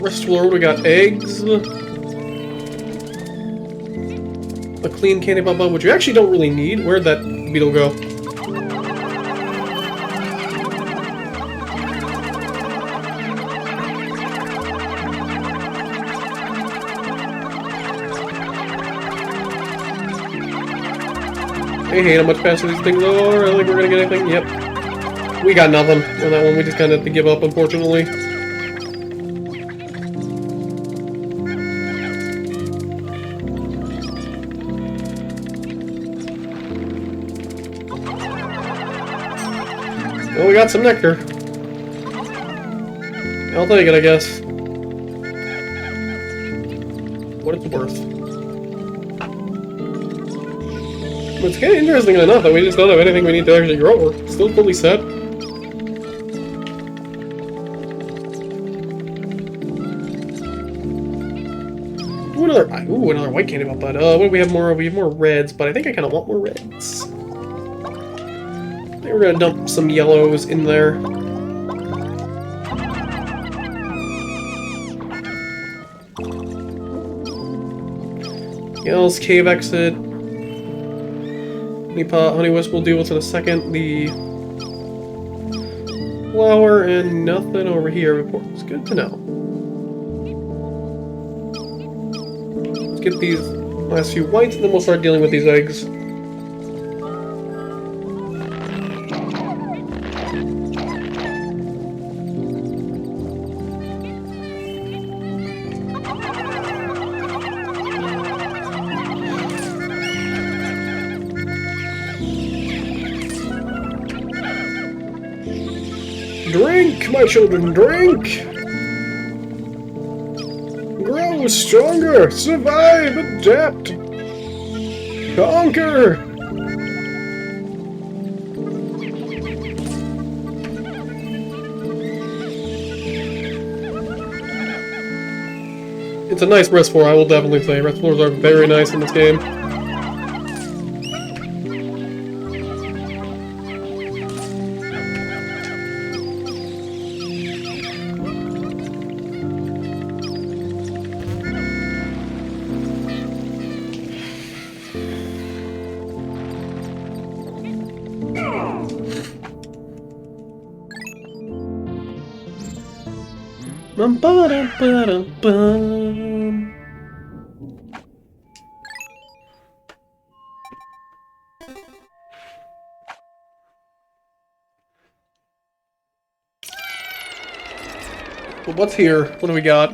Rest floor, we got eggs. A clean candy bomb, which you actually don't really need. Where'd that beetle go? I hate how much faster these things are. I don't think we're gonna get anything. Yep. We got nothing on that one. We just kind of have to give up, unfortunately. Well, we got some nectar. I'll take it, I guess. What it's worth. It's kind of interesting enough that we just don't have anything we need to actually grow. We're still fully set. Ooh, another white candy bomb. But what do we have more of? We have more reds, but I think I kind of want more reds. I think we're gonna dump some yellows in there. Yellows, cave exit. Honey Wisp will deal with in a second. The flower and nothing over here. It's good to know. Let's get these last few whites, and then we'll start dealing with these eggs. Drink, my children, drink! Grow stronger, survive, adapt, conquer! It's a nice rest floor, I will definitely say. Rest floors are very nice in this game. Well, what's here? What do we got?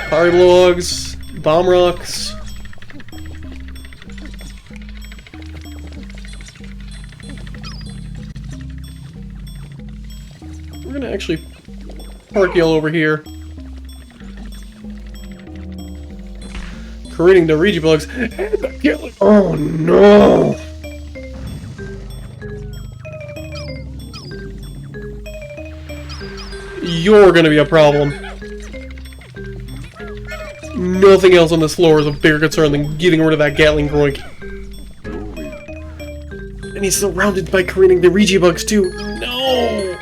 Fire logs, bomb rocks. We're gonna actually park yell over here. Creating the Ouija bugs and the killing. Oh no! You're gonna be a problem. Nothing else on this floor is a bigger concern than getting rid of that Gatling Groink. And he's surrounded by creating the Ouija bugs too. No!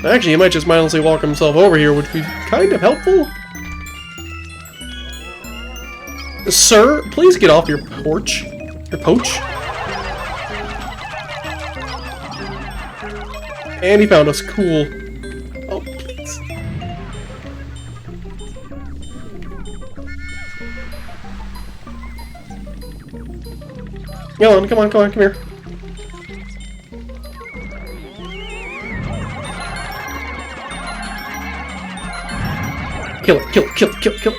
Actually, he might just mindlessly walk himself over here, which would be kind of helpful. Sir, please get off your porch. Your poach. And he found us. Cool. Oh, please. Yellen, come on, come here. Kill it, kill it, kill it, kill it, kill it.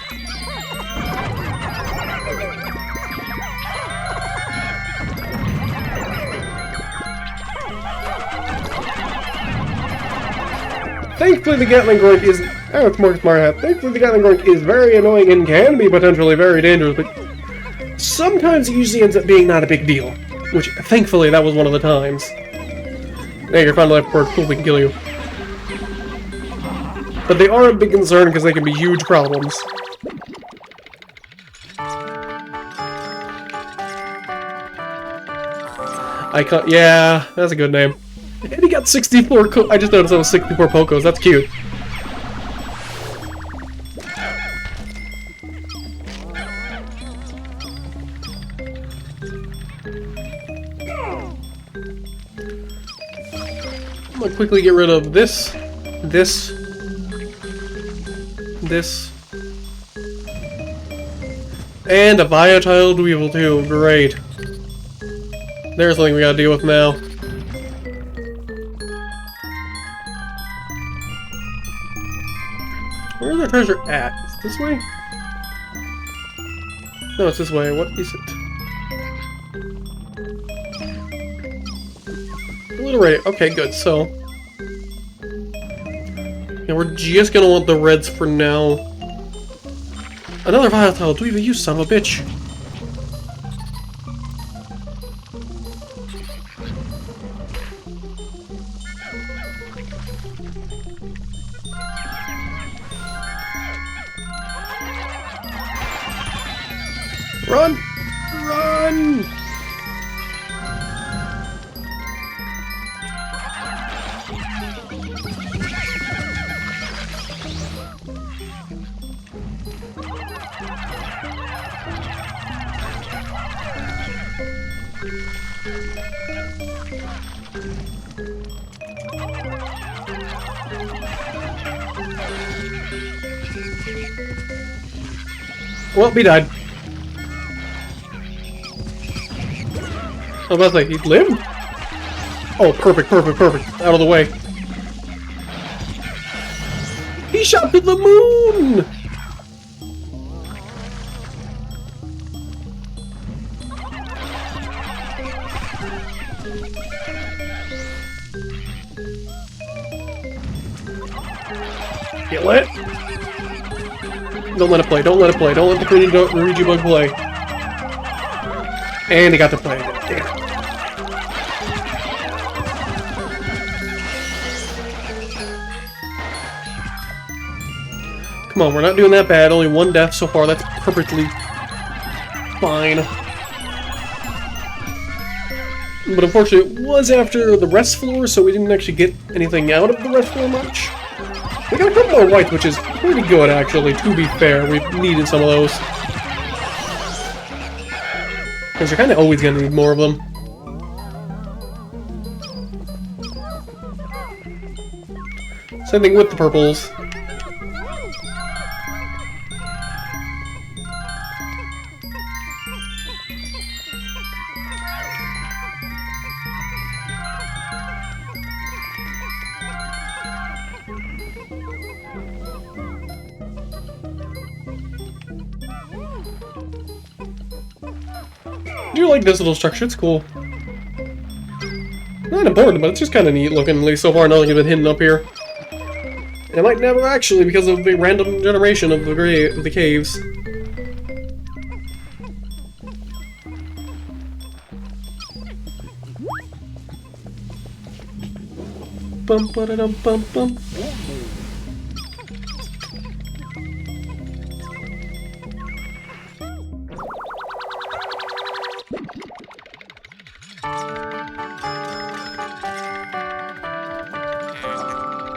Thankfully the Gatling Groink is... Oh, it's more smart hat. Thankfully the Gatling Groink is very annoying and can be potentially very dangerous, but sometimes it usually ends up being not a big deal. Which, thankfully, that was one of the times. Hey, you're finally life bird. Cool, we can kill you. But they are a big concern because they can be huge problems. I can't... Yeah, that's a good name. And he got 64 I just noticed that was 64 Pokos. That's cute. I'm gonna quickly get rid of this, this, and a Viotile Dweevil too. Great. There's something we gotta deal with now. Where's our treasure at? Is it this way? No, it's this way. What is it? A little right. Okay, good. So, yeah, we're just gonna want the reds for now. Another Viotile Dweevil, you son of a bitch! Run! Run! Well, he died. I was like, he lived? Oh, perfect, perfect, perfect. Out of the way. He shot to the moon! Kill it. Don't let it play, don't let it play, don't let the Luigi bug play. And he got to play it. Damn. Come on, we're not doing that bad. Only one death so far. That's perfectly fine. But unfortunately, it was after the rest floor, so we didn't actually get anything out of the rest floor much. We got a couple more whites, which is pretty good, actually, to be fair. We've needed some of those. Because you're kind of always going to need more of them. Same thing with the purples. I do like this little structure, it's cool. Not important, but it's just kind of neat looking. At least so far, nothing has been hidden up here. And it might never actually, because of the random generation of the caves. Bum ba da dum bum bum.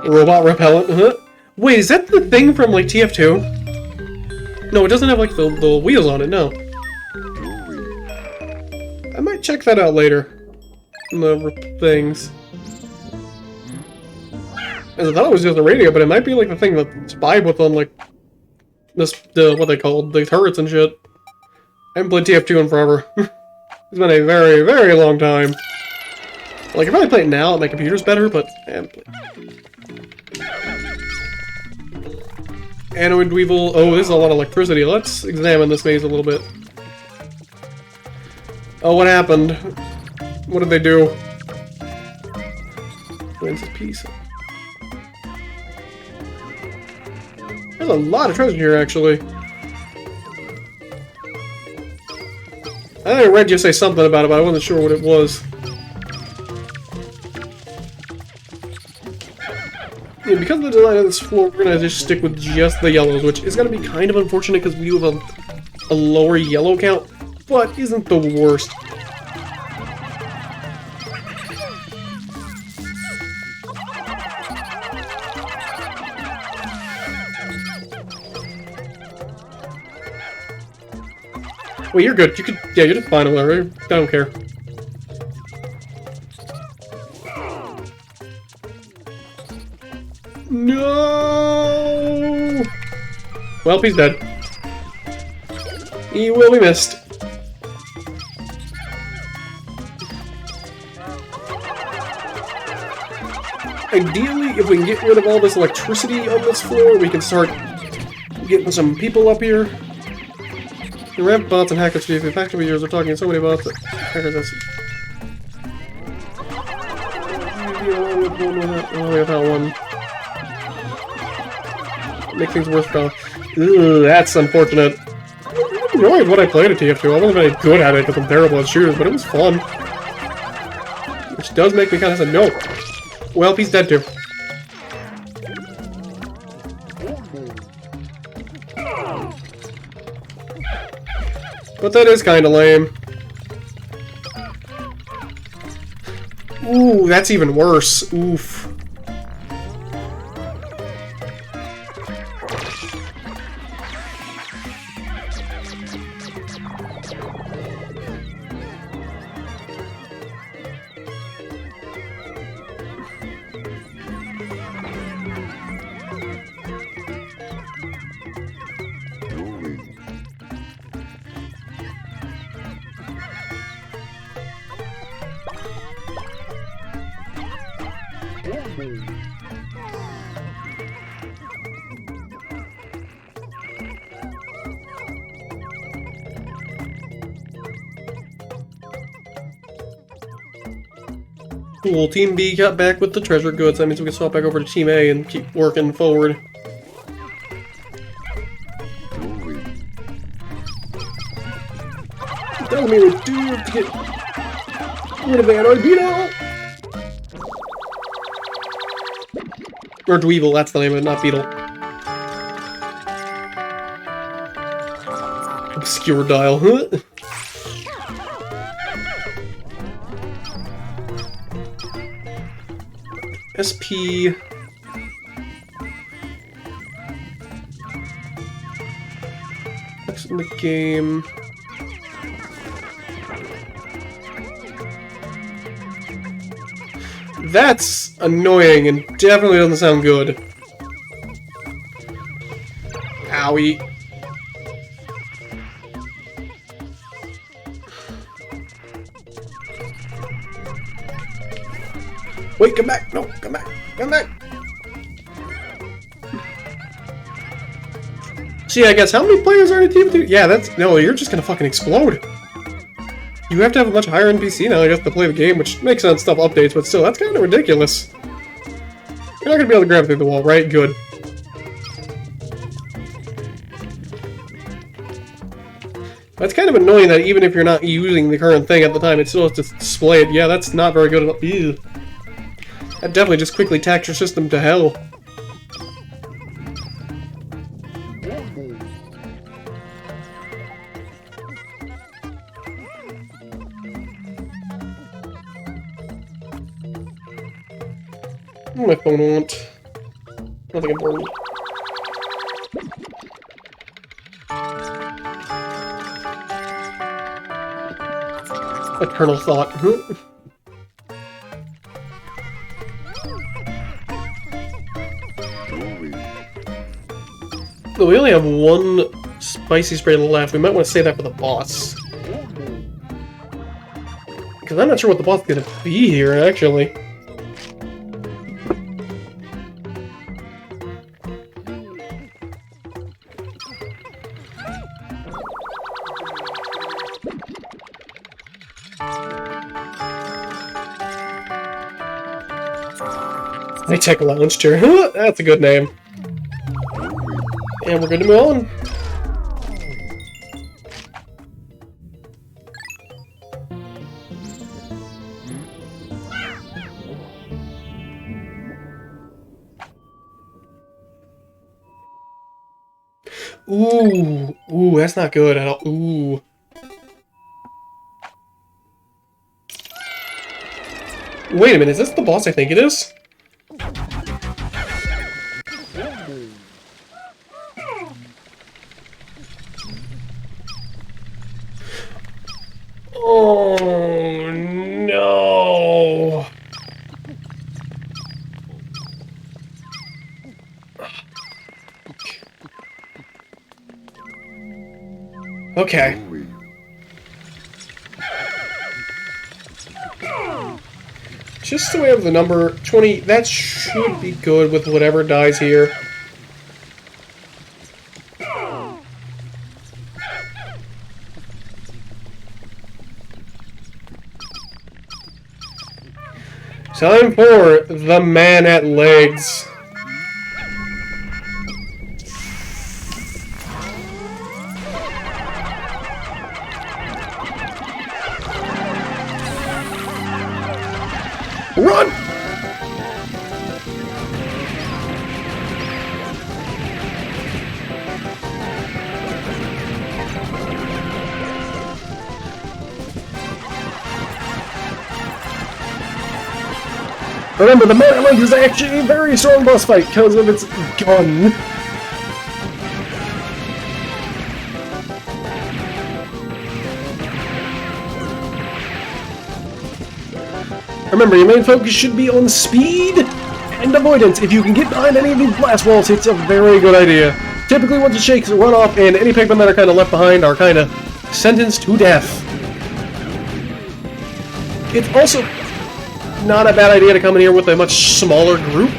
Robot repellent, huh? Wait, is that the thing from, like, TF2? No, it doesn't have, like, the wheels on it, no. I might check that out later. The things. As I thought it was just a radio, but it might be, like, the thing that spied with on, like, this, what they called, the turrets and shit. I haven't played TF2 in forever. It's been a very, very long time. Like, if I play it now, my computer's better, but I haven't played. Anoid Dweevil. Oh, this is a lot of electricity. Let's examine this maze a little bit. Oh, what happened? What did they do? Wins a piece. There's a lot of treasure here, actually. I think I read you say something about it, but I wasn't sure what it was. Yeah, because of the design of this floor, we're gonna just stick with just the yellows, which is gonna be kind of unfortunate because we do have a lower yellow count, but isn't the worst. Wait, you're good. You could, yeah, you're just fine, whatever. I don't care. No! Well, he's dead. He will be missed. Ideally, if we can get rid of all this electricity on this floor, we can start getting some people up here. The ramp bots and hackers, the factory users are talking to so many bots that hackers are... Oh, we have that one. Make things worse, though. Ugh, that's unfortunate. I enjoyed what I played at TF2. I wasn't very good at it because I'm terrible at shooters, but it was fun. Which does make me kind of say, no. Well, he's dead too. But that is kind of lame. Ooh, that's even worse. Oof. Cool, Team B got back with the treasure goods. That means we can swap back over to Team A and keep working forward. Tell me what to do to get rid of that beetle! Or Dweevil, that's the name of it, not Beetle. Obscure dial, huh? SP... Next in the game... That's annoying and definitely doesn't sound good. Owie. Wait, come back! No, come back! Come back! See, I guess how many players are in Team 2? Yeah, that's... No, you're just gonna fucking explode. You have to have a much higher NPC now, I guess, to play the game, which makes sense, stuff updates, but still, that's kind of ridiculous. You're not gonna be able to grab through the wall, right? Good. That's kind of annoying that even if you're not using the current thing at the time, it still has to display it. Yeah, that's not very good at all. Ew. That definitely just quickly taxed your system to hell. What my phone want? Nothing important. Eternal thought. So we only have one spicy spray left. We might want to save that for the boss. Because I'm not sure what the boss is going to be here, actually. High-tech lounge chair. That's a good name. And we're good to move on. Ooh, that's not good at all. Ooh. Wait a minute, is this the boss I think it is? Oh, no. Okay. Just so we have the number 20, that should be good with whatever dies here. Time for the man at legs. Run! Remember, the man at legs is actually a very strong boss fight because of its gun. Remember, your main focus should be on speed and avoidance. If you can get behind any of these blast walls, it's a very good idea. Typically, once it shakes, run off, and any Pikmin that are kind of left behind are kind of sentenced to death. It's also not a bad idea to come in here with a much smaller group.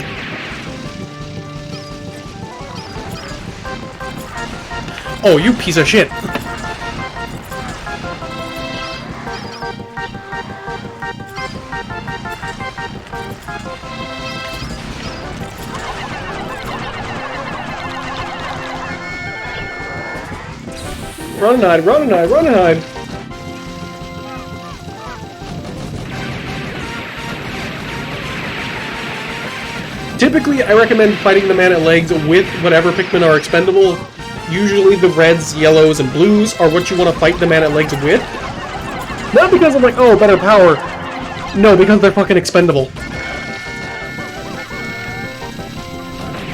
Oh, you piece of shit. Run and hide, run and hide, run and hide. Typically, I recommend fighting the man at legs with whatever Pikmin are expendable. Usually the reds, yellows, and blues are what you want to fight the man at legs with. Not because I'm like, oh, better power. No, because they're fucking expendable.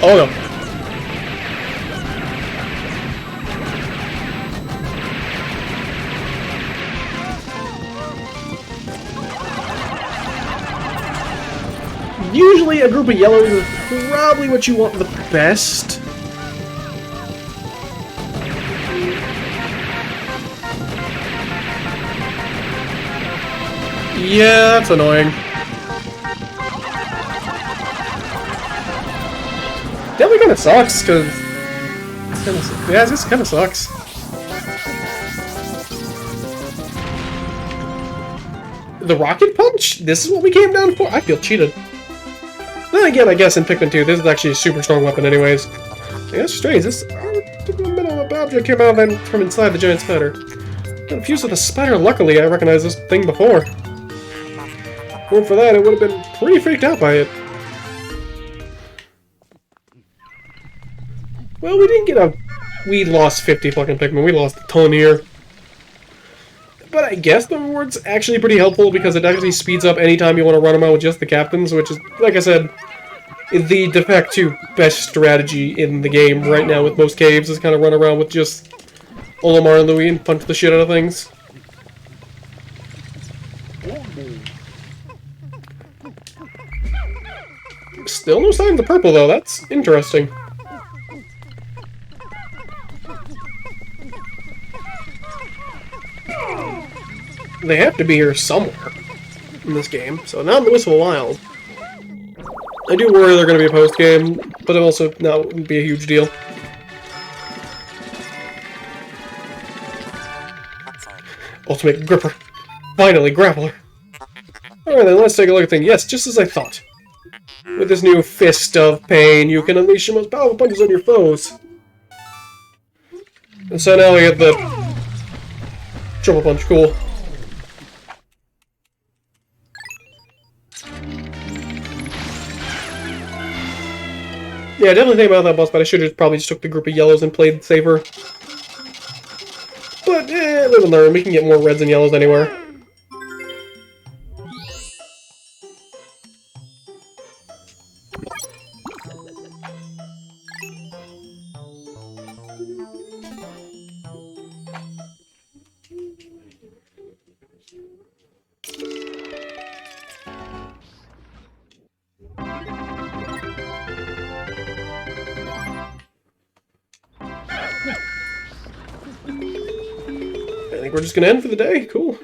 Oh no. Usually a group of yellows is probably what you want the best. Yeah, that's annoying. Definitely kind of sucks, because... Yeah, this kind of sucks. The rocket punch? This is what we came down for? I feel cheated. Then again, I guess in Pikmin 2, this is actually a super strong weapon anyways. That's strange, this metal object came out from inside the giant spider. Confused with a spider, luckily I recognized this thing before. If for that, I would have been pretty freaked out by it. Well, we didn't get a... We lost 50 fucking Pikmin, we lost a ton here. But I guess the reward's actually pretty helpful because it actually speeds up anytime you want to run them out with just the captains, which is, like I said, the de facto best strategy in the game right now with most caves is kind of run around with just Olimar and Louie and punch the shit out of things. Still no sign of the purple though, that's interesting. They have to be here somewhere in this game, so not in the Whistle Wild. I do worry they're going to be a post-game, but it also wouldn't be a huge deal. Ultimate Gripper. Finally, Grappler. Alright then, let's take a look at things. Yes, just as I thought. With this new Fist of Pain, you can unleash your most powerful punches on your foes. And so now we get the Triple Punch, cool. Yeah, I definitely think about that boss, but I should have probably just took the group of yellows and played safer. But, live and learn. We can get more reds and yellows anywhere. we're just gonna end for the day? Cool.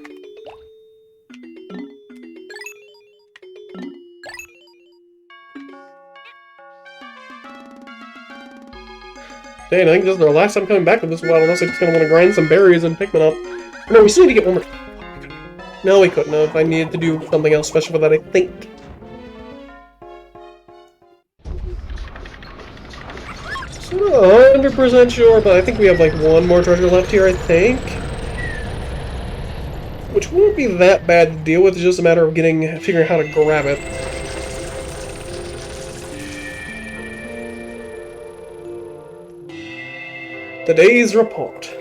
Dang, I think this is our last time coming back to this one, unless I'm just gonna want to grind some berries and pikmin up. No, we still need to get one more. No, we couldn't have. I needed to do something else special for that, I think. So I'm not 100% sure, but I think we have like one more treasure left here, I think. Which won't be that bad to deal with, it's just a matter of figuring out how to grab it. Today's report.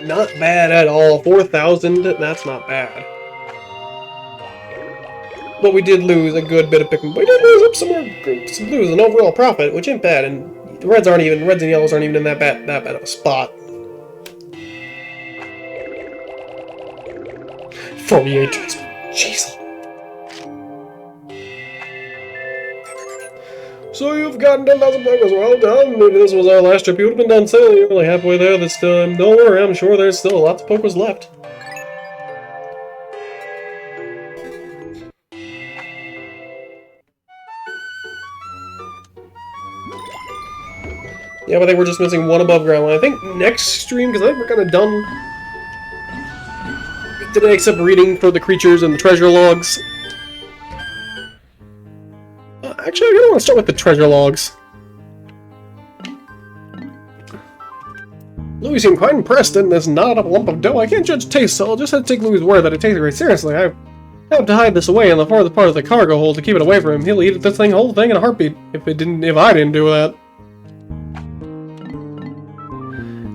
Not bad at all. 4,000, that's not bad. But we did lose a good bit of pikmin. We did lose up some blues, an overall profit, which ain't bad, and the reds and yellows aren't even in that bad of a spot. 48 jeez. So you've gotten 10,000 progress, well done. Maybe this was our last trip. You would have been done sailing. You're only halfway there this time. Don't worry, I'm sure there's still lots of pokers left. Yeah, but I think we're just missing one above ground line. I think next stream, because I think we're kind of done today, except reading for the creatures and the treasure logs. Actually, I really want to start with the treasure logs. Louis seemed quite impressed in this knot up lump of dough. I can't judge taste, so I'll just have to take Louis' word that it tastes very seriously. I have to hide this away in the farthest part of the cargo hold to keep it away from him. He'll eat this whole thing in a heartbeat if I didn't do that.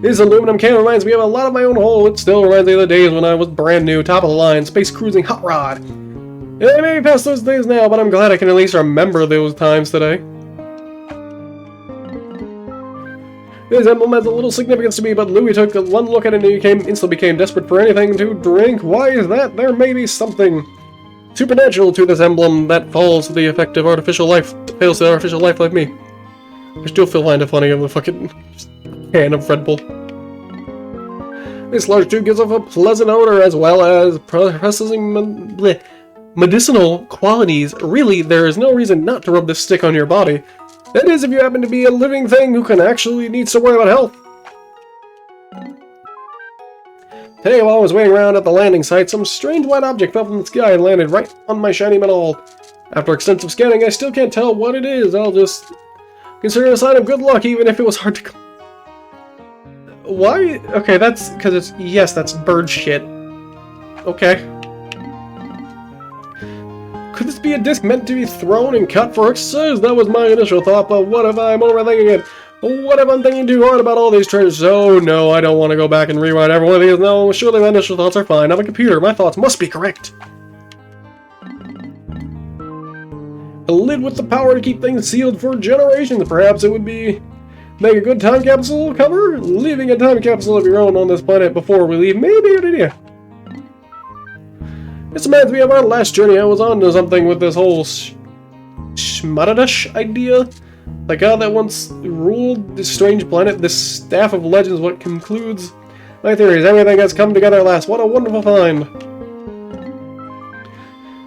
This aluminum can reminds me of a lot of my own hole. It still reminds me of the days when I was brand new, top of the line, space cruising hot rod. Yeah, I may be past those days now, but I'm glad I can at least remember those times today. This emblem has a little significance to me, but Louis took one look at it and instantly became desperate for anything to drink. Why is that? There may be something supernatural to this emblem that falls to the effect of artificial life, fails to artificial life like me. I still feel kind of funny of the fucking can of Red Bull. This large tube gives off a pleasant odor as well as processing medicinal qualities. Really, there is no reason not to rub this stick on your body. That is, if you happen to be a living thing who needs to worry about health. Today, while I was waiting around at the landing site, some strange white object fell from the sky and landed right on my shiny metal. After extensive scanning, I still can't tell what it is. I'll just consider it a sign of good luck, even if it was hard to... Why? Okay, that's because it's... Yes, that's bird shit. Okay. Could this be a disc meant to be thrown and cut for exercise? That was my initial thought, but what if I'm overthinking it? What if I'm thinking too hard about all these treasures? Oh no, I don't want to go back and rewrite every one of these. No, surely my initial thoughts are fine. I'm a computer. My thoughts must be correct. A lid with the power to keep things sealed for generations. Perhaps it would be... Make a good time capsule cover? Leaving a time capsule of your own on this planet before we leave may be a good idea. This reminds me of our last journey. I was on to something with this whole Shmadadash idea. The god that once ruled this strange planet, this staff of legends, what concludes my theories. Everything has come together at last. What a wonderful find.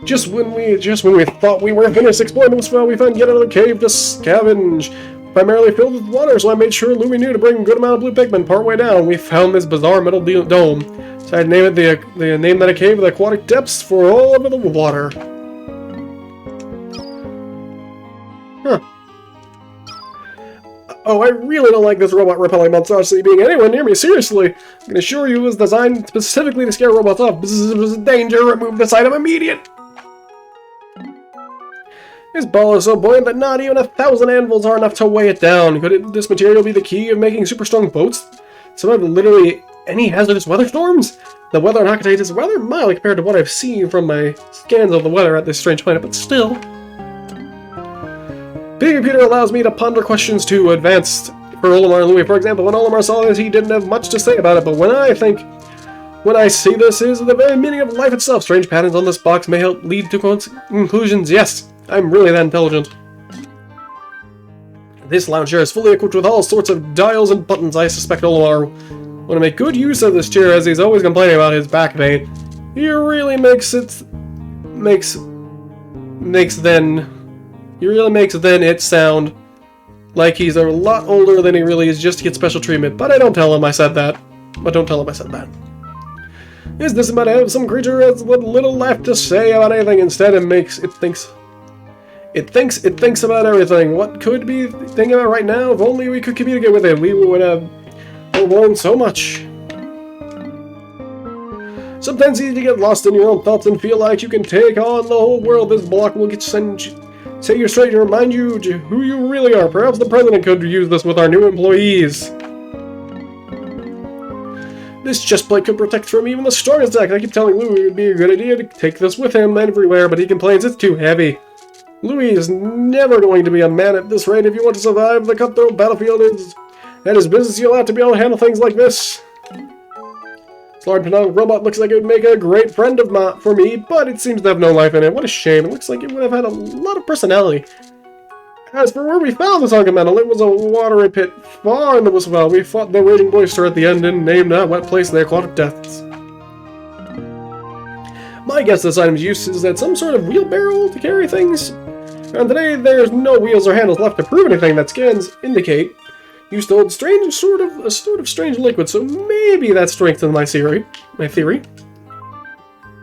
Just when we thought we were finished exploring this fell, we found yet another cave to scavenge. Primarily filled with water, so I made sure Louis knew to bring a good amount of blue pikmin partway down. We found this bizarre metal dome, so I named it the name that a cave with aquatic depths for all over the water. Huh. Oh, I really don't like this robot repelling monstrosity being anywhere near me, seriously. I can assure you it was designed specifically to scare robots off. This is a danger, remove this item immediate! This ball is so buoyant that not even 1,000 anvils are enough to weigh it down. Could this material be the key of making super strong boats? Survive literally any hazardous weather storms? The weather on Hakatate is rather mild compared to what I've seen from my scans of the weather at this strange planet, but still. Being a computer allows me to ponder questions too advanced for Olimar and Louis. For example, when Olimar saw this, he didn't have much to say about it, but when I think When I see this is the very meaning of life itself. Strange patterns on this box may help lead to conclusions. Yes, I'm really that intelligent. This lounge chair is fully equipped with all sorts of dials and buttons. I suspect Olimar want to make good use of this chair, as he's always complaining about his back pain. He really makes then it sound like he's a lot older than he really is, just to get special treatment. But I don't tell him I said that. Is this about to have some creature has little left to say about anything? Instead, it thinks about everything. What could be thinking about right now? If only we could communicate with it, we would have learned so much. Sometimes it's easy to get lost in your own thoughts and feel like you can take on the whole world. This block will set you straight and remind you who you really are. Perhaps the president could use this with our new employees. This chest plate could protect from even the strongest attack. I keep telling Louis it would be a good idea to take this with him everywhere, but he complains it's too heavy. Louis is never going to be a man at this rate. If you want to survive the cutthroat battlefield, that is business. You'll have to be able to handle things like this. This large penile robot looks like it would make a great friend for me, but it seems to have no life in it. What a shame. It looks like it would have had a lot of personality. As for where we found this Honka Metal, it was a watery pit far in the Whistlevale. We fought the raging boister at the end and named that wet place the aquatic depths. My guess this item's use is that some sort of wheelbarrow to carry things. And today there's no wheels or handles left to prove anything that scans indicate. Used to hold a sort of strange liquid, so maybe that strengthens my theory.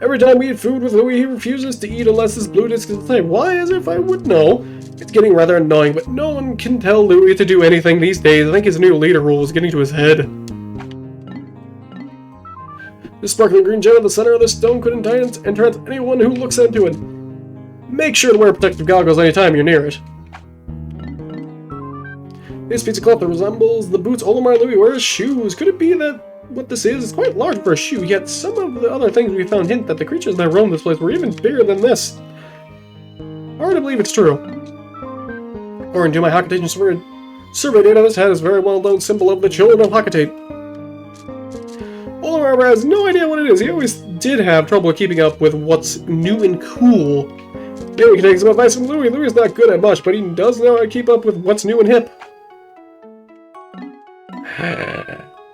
Every time we eat food with Louis, he refuses to eat unless his blue disc is the same. Why? As if I would know. It's getting rather annoying, but no one can tell Louis to do anything these days. I think his new leader rule is getting to his head. This sparkling green gem at the center of this stone could entrance anyone who looks into it. Make sure to wear protective goggles anytime you're near it. This piece of cloth resembles the boots Olimar Louis wears shoes. Could it be that what this is quite large for a shoe, yet some of the other things we found hint that the creatures that roam this place were even bigger than this? Hard to believe it's true. According to my Hakatation survey data, this hat is a very well-known symbol of the children of Hakatate. Olimar has no idea what it is. He always did have trouble keeping up with what's new and cool. Maybe we can take some advice from Louis. Louis is not good at much, but he does know how to keep up with what's new and hip.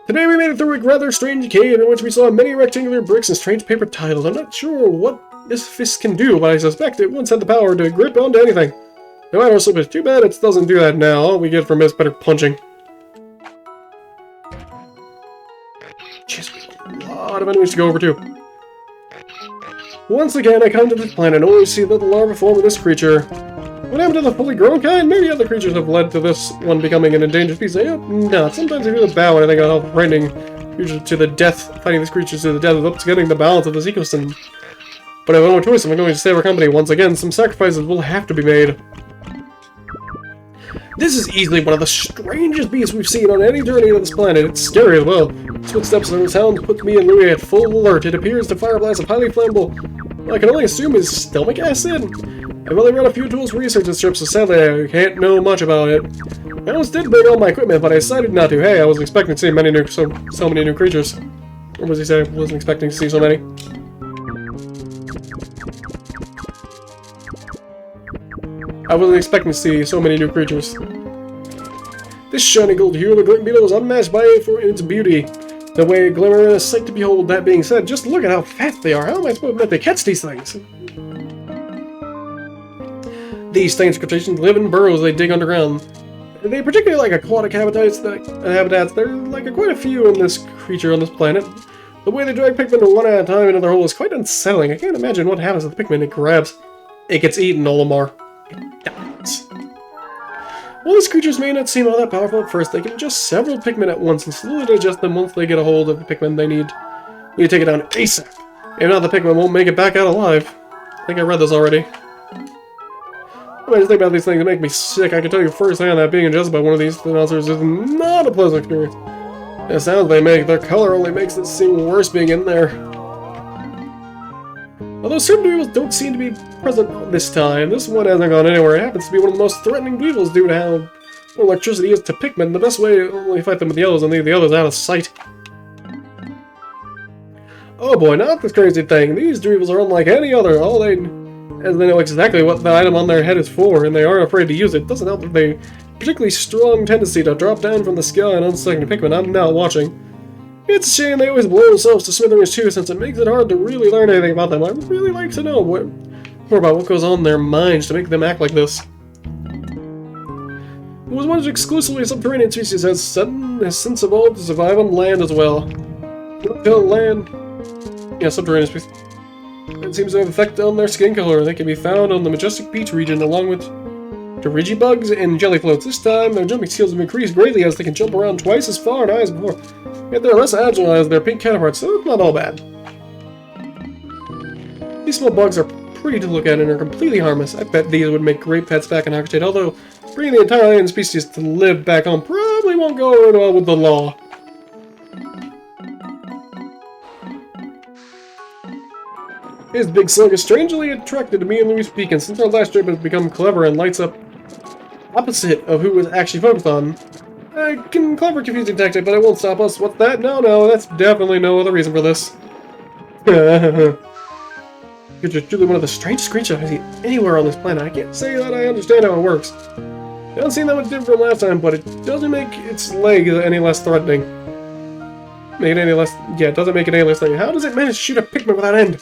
Today we made it through a rather strange cave in which we saw many rectangular bricks and strange paper tiles. I'm not sure what this fist can do, but I suspect it once had the power to grip onto anything. No matter what, it's too bad it doesn't do that now. All we get from it is better punching. Jeez, a lot of enemies to go over too. Once again, I come to this planet and only see the larva form of this creature. What happened to the fully grown kind? Maybe other creatures have led to this one becoming an endangered species. No, sometimes I feel bad when I think of how frightening creatures to the death, fighting these creatures to the death, is upsetting the balance of this ecosystem. But I have no choice if I'm going to save our company. Once again, some sacrifices will have to be made. This is easily one of the strangest beasts we've seen on any journey to this planet. It's scary as well. Its footsteps and sounds put me and Louis at full alert. It appears to fire blasts of highly flammable, I can only assume is stomach acid. I've only run a few tools for research this trip, so sadly I can't know much about it. I almost did bring all my equipment, but I decided not to. Hey, I wasn't expecting to see so many new creatures. Or was he saying I wasn't expecting to see so many? I wasn't expecting to see so many new creatures. This shiny gold hue of the glint beetle is unmatched by it for its beauty. The way it glimmer is a sight to behold. That being said, just look at how fast they are. How am I supposed to catch these things? These cetaceans live in burrows they dig underground. They particularly like aquatic habitats. There are like quite a few in this creature on this planet. The way they drag Pikmin one at a time into their hole is quite unsettling. I can't imagine what happens to the Pikmin it grabs. It gets eaten, Olimar. It dies. While these creatures may not seem all that powerful at first, they can ingest several Pikmin at once and slowly digest them once they get a hold of the Pikmin they need. We need to take it down ASAP. If not, the Pikmin won't make it back out alive. I think I read this already. When I just think about these things, they make me sick. I can tell you firsthand that being ingested by one of these monsters is not a pleasant experience. The sounds they make, their color only makes it seem worse being in there. Although certain weevils don't seem to be present this time, this one hasn't gone anywhere. It happens to be one of the most threatening weevils due to how electricity is to Pikmin. The best way to only fight them with yellows and leave the others out of sight. Oh boy, not this crazy thing. These dreams are unlike any other. As they know exactly what the item on their head is for, and they aren't afraid to use it. Doesn't help that they particularly strong tendency to drop down from the sky and unsucking pikmin. I'm now watching. It's a shame they always blow themselves to smithereens too, since it makes it hard to really learn anything about them. I'd really like to know more about what goes on in their minds to make them act like this. It was once exclusively a subterranean species, has since evolved to survive on land as well. Land. Yeah, subterranean species. It seems to have an effect on their skin color. They can be found on the majestic beach region, along with Dirigibugs and jellyfloats. This time, their jumping skills have increased greatly as they can jump around twice as far and high as before. Yet they're less agile as their pink counterparts, so it's not all bad. These small bugs are pretty to look at and are completely harmless. I bet these would make great pets back in Arcade, although bringing the entire alien species to live back home probably won't go over well with the law. His big slug is strangely attracted to me and Louis Pekin. Since our last trip has become clever and lights up opposite of who was actually focused on. Clever confusing tactic, but it won't stop us. What's that? No, that's definitely no other reason for this. You're just truly one of the strangest creatures I see anywhere on this planet. I can't say that I understand how it works. It doesn't seem that much different from last time, but it doesn't make its legs any less threatening. It doesn't make it any less threatening. How does it manage to shoot a pikmin without end?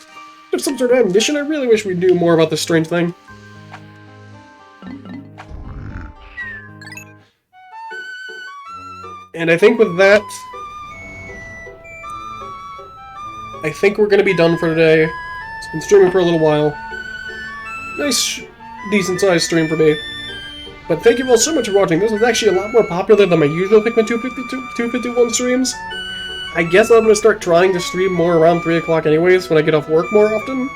If some sort of ammunition, I really wish we knew more about this strange thing. And I think with that, I think we're going to be done for today. It's been streaming for a little while. Nice, decent-sized stream for me. But thank you all so much for watching. This was actually a lot more popular than my usual Pikmin 251 streams. I guess I'm going to start trying to stream more around 3 o'clock anyways, when I get off work more often.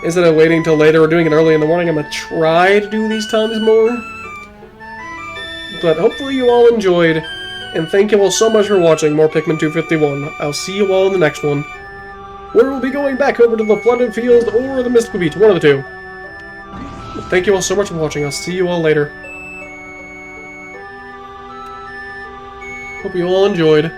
Instead of waiting till later or doing it early in the morning, I'm going to try to do these times more. But hopefully you all enjoyed, and thank you all so much for watching more Pikmin 251. I'll see you all in the next one, where we'll be going back over to the Flooded Field or the Mystical Beach, one of the two. Thank you all so much for watching. I'll see you all later. Hope you all enjoyed.